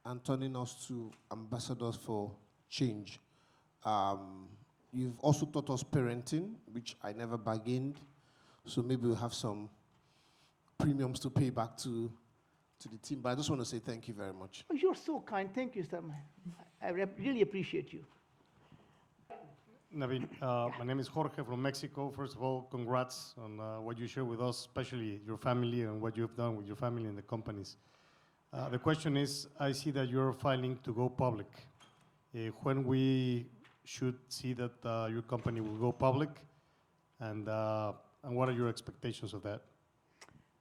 S4: and turning us to ambassadors for change. You've also taught us parenting, which I never bargained. So maybe we'll have some premiums to pay back to the team. But I just want to say thank you very much.
S2: Oh, you're so kind. Thank you, sir. I really appreciate you.
S5: Naveen, my name is Jorge from Mexico. First of all, congrats on what you share with us, especially your family and what you've done with your family and the companies. The question is, I see that you're filing to go public. When we should see that your company will go public, and what are your expectations of that?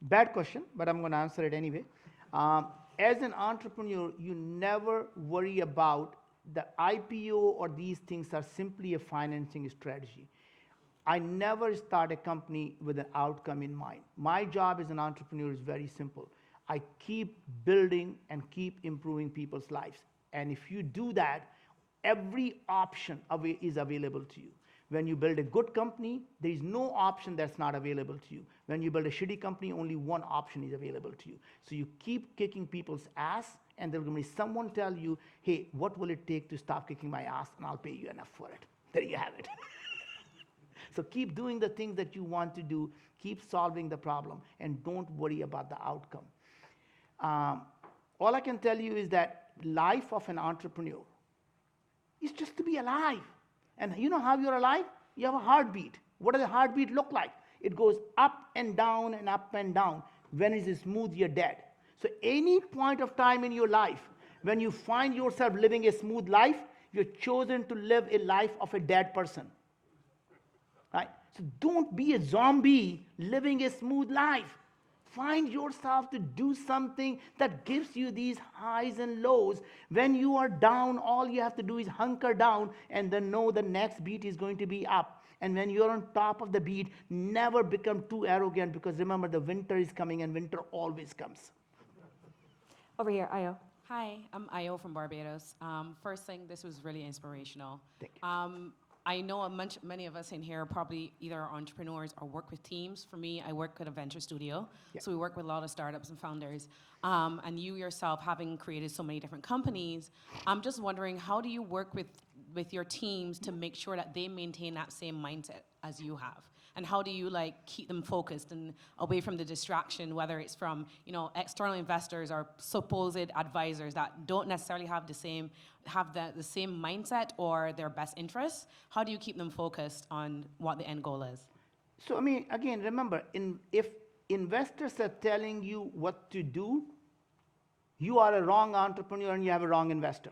S2: Bad question, but I'm going to answer it anyway. As an entrepreneur, you never worry about the IPO or these things are simply a financing strategy. I never start a company with an outcome in mind. My job as an entrepreneur is very simple. I keep building and keep improving people's lives. And if you do that, every option is available to you. When you build a good company, there is no option that's not available to you. When you build a shitty company, only one option is available to you. So you keep kicking people's ass, and there's going to be someone tell you, hey, what will it take to stop kicking my ass, and I'll pay you enough for it. There you have it. So keep doing the things that you want to do, keep solving the problem, and don't worry about the outcome. All I can tell you is that life of an entrepreneur is just to be alive. And you know how you're alive? You have a heartbeat. What does a heartbeat look like? It goes up and down and up and down. When it is smooth, you're dead. So any point of time in your life, when you find yourself living a smooth life, you've chosen to live a life of a dead person. Right? So don't be a zombie living a smooth life. Find yourself to do something that gives you these highs and lows. When you are down, all you have to do is hunker down and then know the next beat is going to be up. And when you're on top of the beat, never become too arrogant, because remember, the winter is coming and winter always comes.
S1: Over here, Ayo.
S6: Hi, I'm Ayo from Barbados. First thing, this was really inspirational.
S2: Thank you.
S6: I know many of us in here probably either are entrepreneurs or work with teams. For me, I work with a venture studio, so we work with a lot of startups and founders. And you yourself, having created so many different companies, I'm just wondering, how do you work with your teams to make sure that they maintain that same mindset as you have? And how do you keep them focused and away from the distraction, whether it's from external investors or supposed advisors that don't necessarily have the same mindset or their best interests? How do you keep them focused on what the end goal is?
S2: So I mean, again, remember, if investors are telling you what to do, you are a wrong entrepreneur and you have a wrong investor.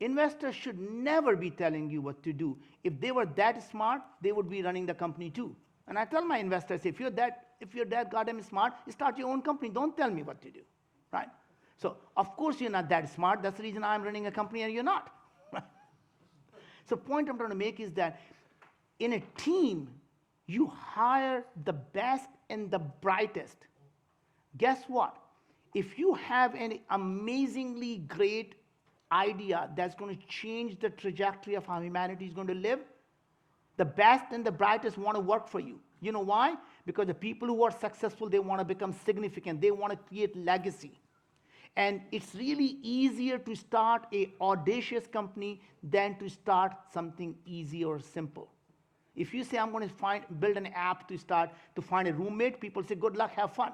S2: Investors should never be telling you what to do. If they were that smart, they would be running the company too. And I tell my investors, if you're that goddamn smart, start your own company. Don't tell me what to do, right? So of course you're not that smart. That's the reason I'm running a company and you're not. Right? So point I'm trying to make is that in a team, you hire the best and the brightest. Guess what? If you have an amazingly great idea that's going to change the trajectory of how humanity is going to live, the best and the brightest want to work for you. You know why? Because the people who are successful, they want to become significant. They want to create legacy. And it's really easier to start an audacious company than to start something easy or simple. If you say, I'm going to build an app to find a roommate, people say, good luck, have fun.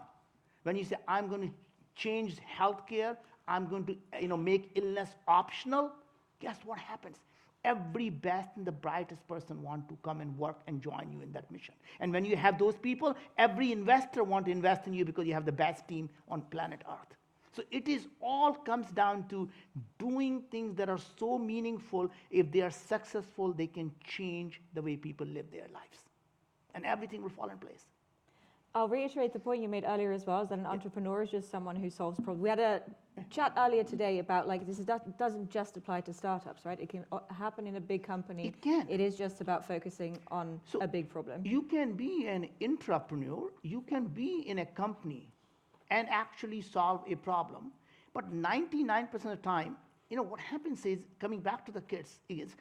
S2: When you say, I'm going to change healthcare, I'm going to make illness optional, guess what happens? Every best and the brightest person want to come and work and join you in that mission. And when you have those people, every investor want to invest in you because you have the best team on planet Earth. So it is all comes down to doing things that are so meaningful. If they are successful, they can change the way people live their lives. And everything will fall in place.
S1: I'll reiterate the point you made earlier as well, is that an entrepreneur is just someone who solves problems. We had a chat earlier today about doesn't just apply to startups, right? It can happen in a big company.
S2: It can.
S1: It is just about focusing on a big problem.
S2: You can be an intrapreneur, you can be in a company and actually solve a problem. But 99% of the time, what happens is, coming back to the kids, is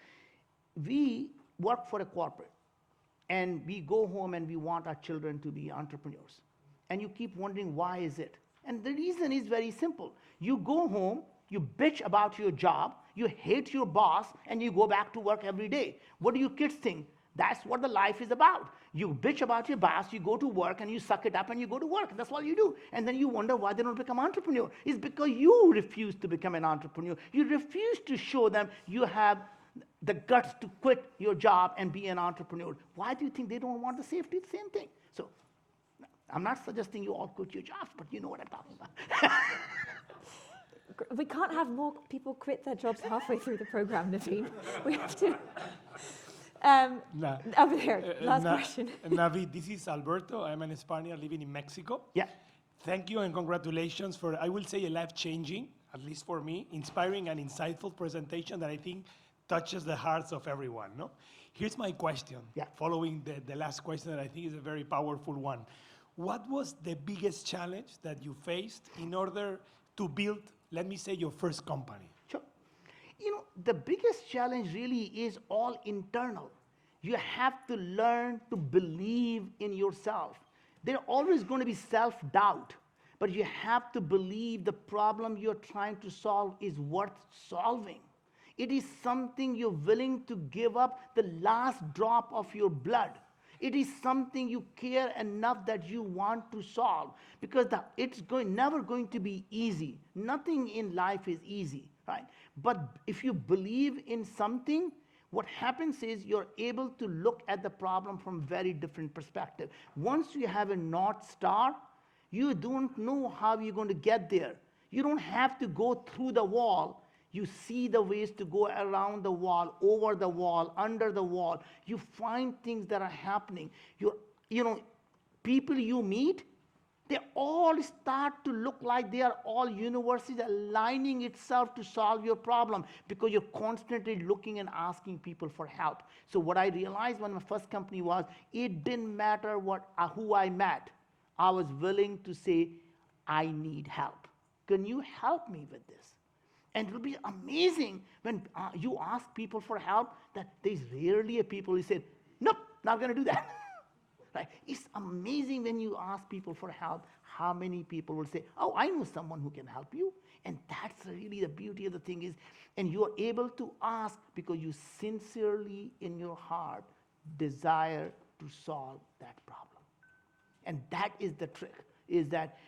S2: we work for a corporate. And we go home and we want our children to be entrepreneurs. And you keep wondering, why is it? And the reason is very simple. You go home, you bitch about your job, you hate your boss, and you go back to work every day. What do your kids think? That's what the life is about. You bitch about your boss, you go to work, and you suck it up, and you go to work. That's all you do. And then you wonder why they don't become entrepreneur. It's because you refuse to become an entrepreneur. You refuse to show them you have the guts to quit your job and be an entrepreneur. Why do you think they don't want the safety? The same thing. So I'm not suggesting you all quit your jobs, but you know what I'm talking about.
S1: We can't have more people quit their jobs halfway through the program, Naveen. We have to. Over there, last question.
S7: Navi, this is Alberto. I'm an Spaniard living in Mexico.
S2: Yeah.
S7: Thank you and congratulations for, I will say, a life-changing, at least for me, inspiring and insightful presentation that I think touches the hearts of everyone. No? Here's my question, following the last question that I think is a very powerful one. What was the biggest challenge that you faced in order to build, let me say, your first company?
S2: Sure. The biggest challenge really is all internal. You have to learn to believe in yourself. There's always going to be self-doubt, but you have to believe the problem you're trying to solve is worth solving. It is something you're willing to give up the last drop of your blood. It is something you care enough that you want to solve, because it's never going to be easy. Nothing in life is easy, right? But if you believe in something, what happens is you're able to look at the problem from very different perspective. Once you have a North Star, you don't know how you're going to get there. You don't have to go through the wall. You see the ways to go around the wall, over the wall, under the wall. You find things that are happening. People you meet, they all start to look like they are all universities aligning itself to solve your problem, because you're constantly looking and asking people for help. So what I realized when my first company was, it didn't matter who I met. I was willing to say, I need help. Can you help me with this? And it will be amazing when you ask people for help, that there's rarely a people who say, nope, not going to do that. Right? It's amazing when you ask people for help, how many people will say, oh, I know someone who can help you. And that's really the beauty of the thing is, and you are able to ask because you sincerely in your heart desire to solve that problem. And that is the trick, is that,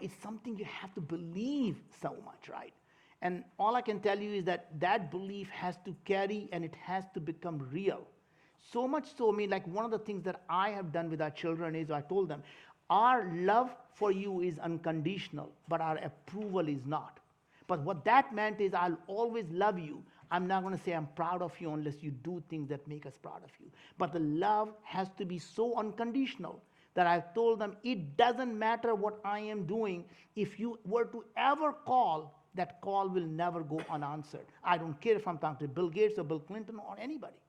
S2: it's something you have to believe so much, right? And all I can tell you is that that belief has to carry and it has to become real. So much so, like one of the things that I have done with our children is I told them, our love for you is unconditional, but our approval is not. But what that meant is I'll always love you. I'm not going to say I'm proud of you unless you do things that make us proud of you. But the love has to be so unconditional that I've told them it doesn't matter what I am doing. If you were to ever call, that call will never go unanswered. I don't care if I'm talking to Bill Gates or Bill Clinton or anybody.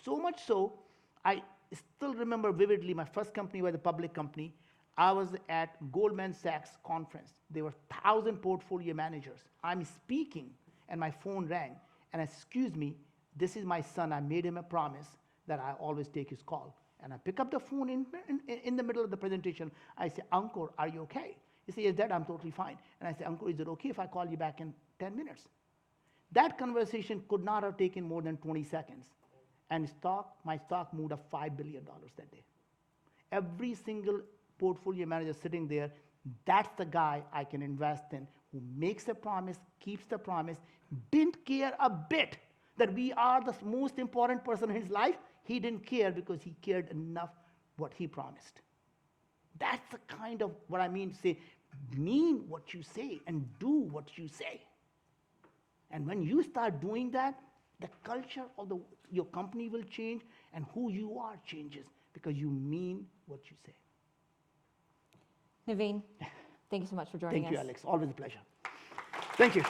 S2: So much so, I still remember vividly my first company was a public company. I was at Goldman Sachs conference. There were 1,000 portfolio managers. I'm speaking and my phone rang. And excuse me, this is my son. I made him a promise that I always take his call. And I pick up the phone in the middle of the presentation. I say, Uncle, are you okay? He says, yes, Dad, I'm totally fine. And I say, Uncle, is it okay if I call you back in 10 minutes? That conversation could not have taken more than 20 seconds. And my stock moved up $5 billion that day. Every single portfolio manager sitting there, that's the guy I can invest in, who makes a promise, keeps the promise, didn't care a bit that we are the most important person in his life. He didn't care because he cared enough what he promised. That's the kind of what I mean to say, mean what you say and do what you say. And when you start doing that, the culture of your company will change and who you are changes because you mean what you say.
S1: Naveen, thank you so much for joining us.
S2: Thank you, Alex. Always a pleasure. Thank you.